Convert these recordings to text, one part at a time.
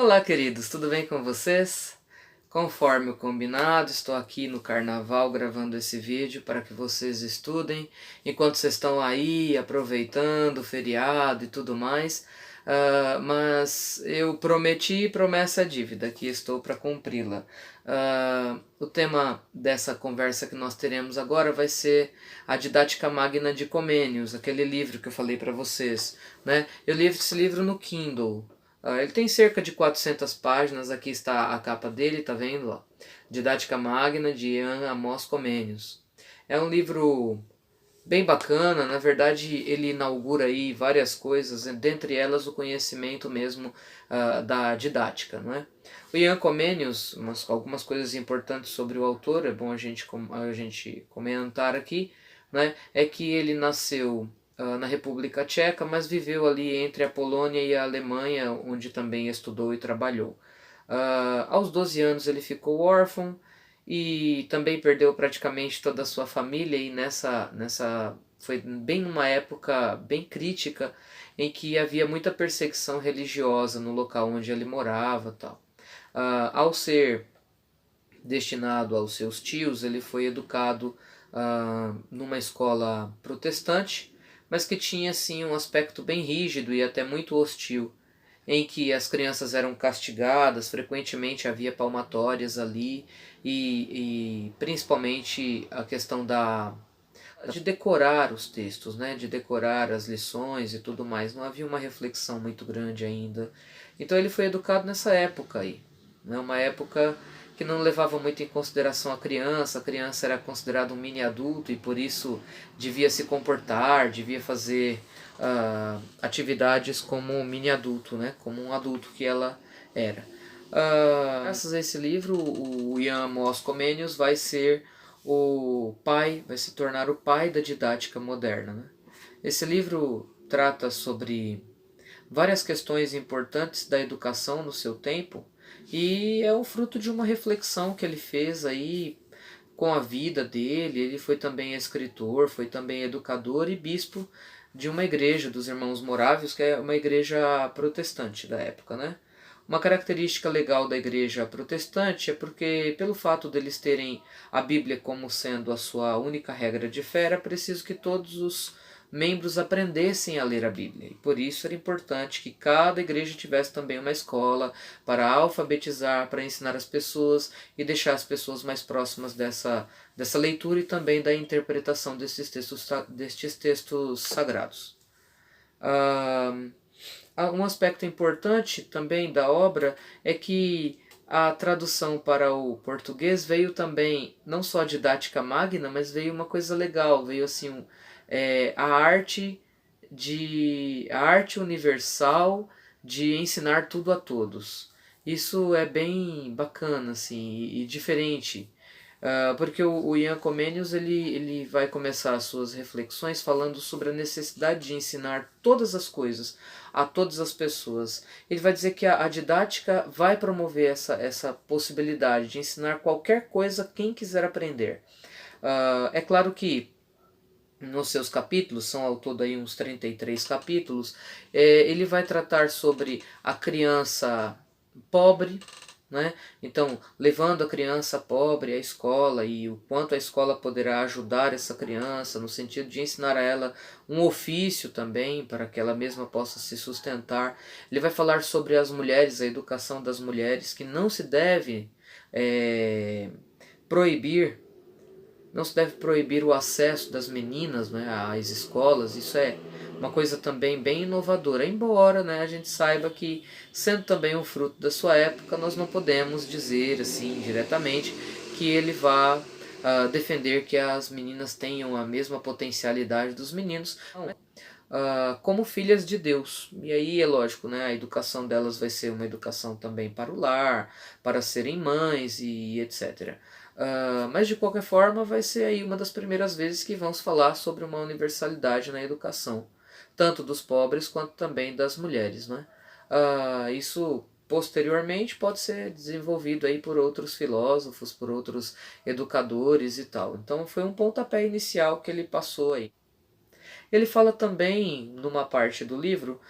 Olá, queridos, tudo bem com vocês? Conforme o combinado, estou aqui no carnaval gravando esse vídeo para que vocês estudem enquanto vocês estão aí aproveitando o feriado e tudo mais. Mas eu prometi promessa é dívida, que estou para cumpri-la. O tema dessa conversa que nós teremos agora vai ser a Didática Magna de Comênios, aquele livro que eu falei para vocês, né? Eu li esse livro no Kindle. Ele tem cerca de 400 páginas, aqui está a capa dele, tá vendo? Ó? Didática Magna de Ian Amos Comênios. É um livro bem bacana, na verdade ele inaugura aí várias coisas, dentre elas o conhecimento mesmo da didática, não é? O Ian Comênios, algumas coisas importantes sobre o autor, é bom a gente comentar aqui, né? É que ele nasceu na República Tcheca, mas viveu ali entre a Polônia e a Alemanha, onde também estudou e trabalhou. Aos 12 anos ele ficou órfão e também perdeu praticamente toda a sua família, e nessa foi bem numa época bem crítica em que havia muita perseguição religiosa no local onde ele morava, tal. Ao ser destinado aos seus tios, ele foi educado numa escola protestante, mas que tinha assim um aspecto bem rígido e até muito hostil, em que as crianças eram castigadas, frequentemente havia palmatórias ali, e principalmente a questão de decorar os textos, né, de decorar as lições e tudo mais. Não havia uma reflexão muito grande ainda. Então ele foi educado nessa época aí, né, uma época que não levava muito em consideração a criança era considerada um mini adulto e por isso devia se comportar, devia fazer atividades como um mini adulto, né? Como um adulto que ela era. Graças a esse livro, o Ian Amos Comenius vai ser o pai, vai se tornar o pai da didática moderna. Né? Esse livro trata sobre várias questões importantes da educação no seu tempo e é o fruto de uma reflexão que ele fez aí com a vida dele. Ele foi também escritor, foi também educador e bispo de uma igreja dos Irmãos Morávios, que é uma igreja protestante da época, né? Uma característica legal da igreja protestante é porque, pelo fato deles terem a Bíblia como sendo a sua única regra de fé, era preciso que todos os membros aprendessem a ler a Bíblia. E por isso era importante que cada igreja tivesse também uma escola para alfabetizar, para ensinar as pessoas e deixar as pessoas mais próximas dessa leitura e também da interpretação destes textos sagrados. Um aspecto importante também da obra é que a tradução para o português veio também, não só a didática magna, mas veio uma coisa legal, veio assim a arte universal de ensinar tudo a todos. Isso é bem bacana assim, e diferente. Porque o Ian Comenius ele vai começar as suas reflexões falando sobre a necessidade de ensinar todas as coisas a todas as pessoas. Ele vai dizer que a didática vai promover essa possibilidade de ensinar qualquer coisa a quem quiser aprender. É claro que nos seus capítulos, são ao todo aí uns 33 capítulos, ele vai tratar sobre a criança pobre, né? Então, levando a criança pobre à escola e o quanto a escola poderá ajudar essa criança no sentido de ensinar a ela um ofício também para que ela mesma possa se sustentar. Ele vai falar sobre as mulheres, a educação das mulheres, que não se deve proibir, não se deve proibir o acesso das meninas, né, às escolas. Isso é uma coisa também bem inovadora, embora, né, a gente saiba que, sendo também um fruto da sua época, nós não podemos dizer assim diretamente que ele vá defender que as meninas tenham a mesma potencialidade dos meninos, como filhas de Deus. E aí é lógico, né, a educação delas vai ser uma educação também para o lar, para serem mães e etc. Mas de qualquer forma vai ser aí uma das primeiras vezes que vamos falar sobre uma universalidade na educação, tanto dos pobres quanto também das mulheres, né? Isso posteriormente pode ser desenvolvido aí por outros filósofos, por outros educadores e tal. Então foi um pontapé inicial que ele passou aí. Ele fala também, numa parte do livro,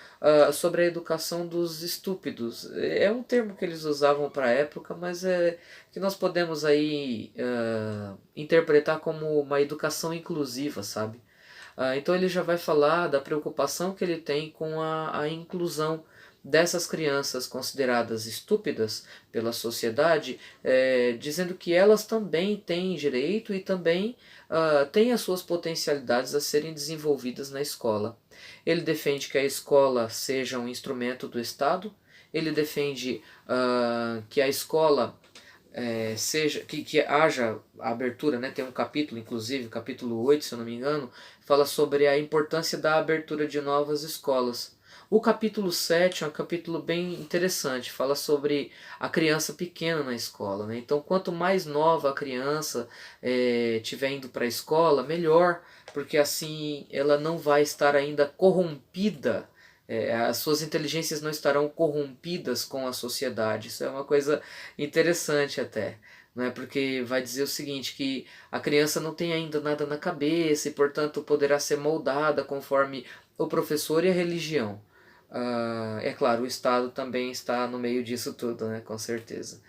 sobre a educação dos estúpidos. É um termo que eles usavam para a época, mas é que nós podemos aí interpretar como uma educação inclusiva, sabe? Então ele já vai falar da preocupação que ele tem com a inclusão dessas crianças consideradas estúpidas pela sociedade, dizendo que elas também têm direito e também têm as suas potencialidades a serem desenvolvidas na escola. Ele defende que a escola seja um instrumento do Estado, ele defende que a escola seja que haja a abertura, né? Tem um capítulo, inclusive, capítulo 8 se eu não me engano, fala sobre a importância da abertura de novas escolas. O capítulo 7 é um capítulo bem interessante, fala sobre a criança pequena na escola. Né? Então, quanto mais nova a criança estiver indo para a escola, melhor, porque assim ela não vai estar ainda corrompida, as suas inteligências não estarão corrompidas com a sociedade. Isso é uma coisa interessante até. Né? Porque vai dizer o seguinte, que a criança não tem ainda nada na cabeça e, portanto, poderá ser moldada conforme o professor e a religião. É claro, o Estado também está no meio disso tudo, né? Com certeza.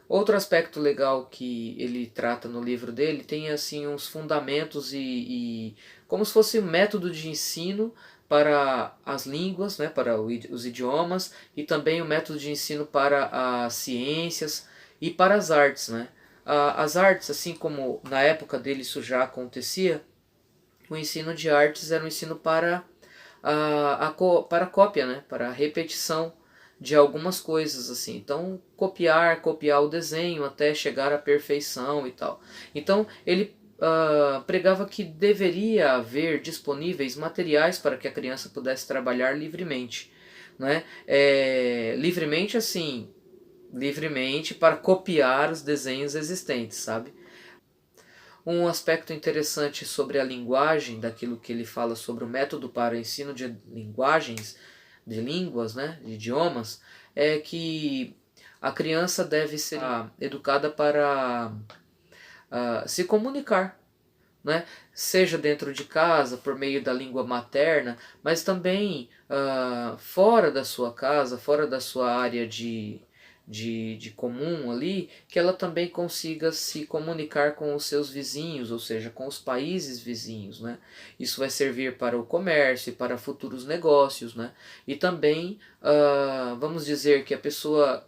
Outro aspecto legal que ele trata no livro dele tem assim uns fundamentos e como se fosse um método de ensino para as línguas, né, para os idiomas, e também o método de ensino para as ciências e para as artes. Né? As artes, assim como na época dele isso já acontecia, o ensino de artes era um ensino para para cópia, né, para a repetição de algumas coisas assim. Então, copiar o desenho até chegar à perfeição e tal. Então, ele pregava que deveria haver disponíveis materiais para que a criança pudesse trabalhar livremente. Né? Livremente assim, livremente para copiar os desenhos existentes, sabe? Um aspecto interessante sobre a linguagem, daquilo que ele fala sobre o método para o ensino de linguagens, de línguas, né, de idiomas, é que a criança deve ser educada para se comunicar, né? Seja dentro de casa, por meio da língua materna, mas também fora da sua casa, fora da sua área de comum ali, que ela também consiga se comunicar com os seus vizinhos, ou seja, com os países vizinhos. Né? Isso vai servir para o comércio e para futuros negócios. Né? E também, vamos dizer que a pessoa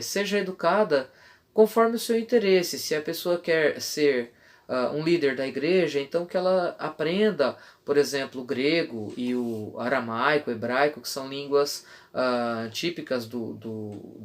seja educada conforme o seu interesse. Se a pessoa quer ser um líder da igreja, então que ela aprenda, por exemplo, o grego e o aramaico, o hebraico, que são línguas típicas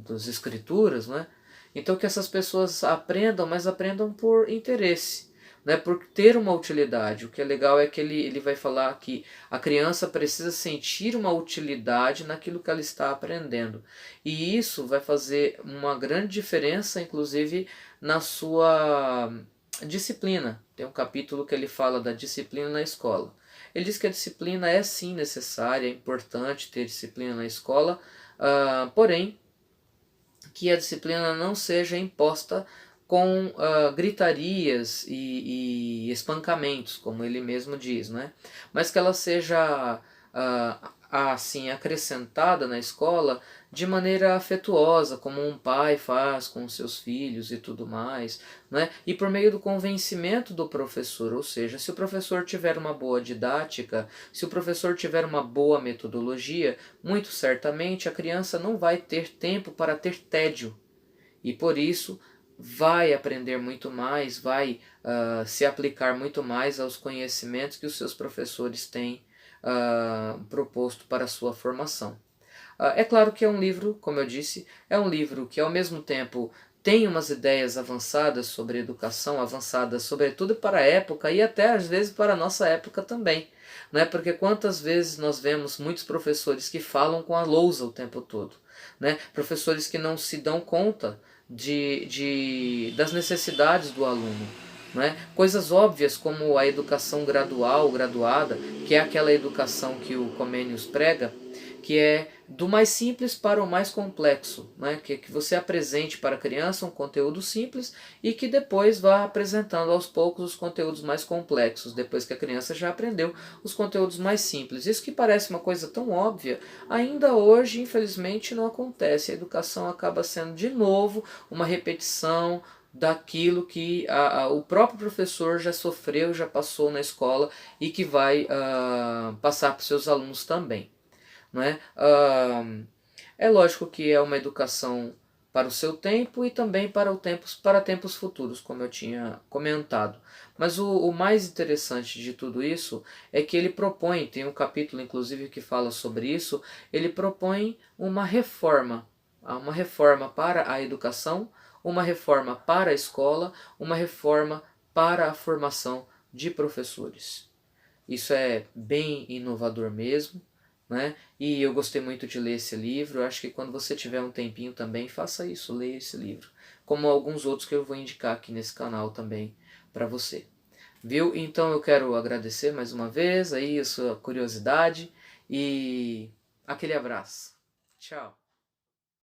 das escrituras, né? Então que essas pessoas aprendam, mas aprendam por interesse, né? Por ter uma utilidade. O que é legal é que ele vai falar que a criança precisa sentir uma utilidade naquilo que ela está aprendendo. E isso vai fazer uma grande diferença, inclusive, na sua disciplina. Tem um capítulo que ele fala da disciplina na escola. Ele diz que a disciplina é sim necessária, é importante ter disciplina na escola, porém que a disciplina não seja imposta com gritarias e espancamentos, como ele mesmo diz, né? Mas que ela seja assim acrescentada na escola de maneira afetuosa, como um pai faz com seus filhos e tudo mais, né? E por meio do convencimento do professor, ou seja, se o professor tiver uma boa didática, se o professor tiver uma boa metodologia, muito certamente a criança não vai ter tempo para ter tédio, e por isso vai aprender muito mais, vai se aplicar muito mais aos conhecimentos que os seus professores têm proposto para a sua formação. É claro que é um livro, como eu disse, é um livro que ao mesmo tempo tem umas ideias avançadas sobre educação, avançadas sobretudo para a época e até às vezes para a nossa época também. Né? Porque quantas vezes nós vemos muitos professores que falam com a lousa o tempo todo. Né? Professores que não se dão conta das necessidades do aluno. Né? Coisas óbvias como a educação gradual, graduada, que é aquela educação que o Comênios prega, que é do mais simples para o mais complexo, né? Que você apresente para a criança um conteúdo simples e que depois vá apresentando aos poucos os conteúdos mais complexos, depois que a criança já aprendeu os conteúdos mais simples. Isso que parece uma coisa tão óbvia, ainda hoje, infelizmente, não acontece. A educação acaba sendo, de novo, uma repetição daquilo que o próprio professor já sofreu, já passou na escola e que vai passar para os seus alunos também. Não é? É lógico que é uma educação para o seu tempo e também para tempos futuros, como eu tinha comentado. Mas o mais interessante de tudo isso é que ele propõe, tem um capítulo inclusive que fala sobre isso, ele propõe uma reforma para a educação, uma reforma para a escola, uma reforma para a formação de professores. Isso é bem inovador mesmo, né? E eu gostei muito de ler esse livro. Eu acho que quando você tiver um tempinho também, faça isso, leia esse livro. Como alguns outros que eu vou indicar aqui nesse canal também para você. Viu? Então eu quero agradecer mais uma vez aí a sua curiosidade e aquele abraço. Tchau.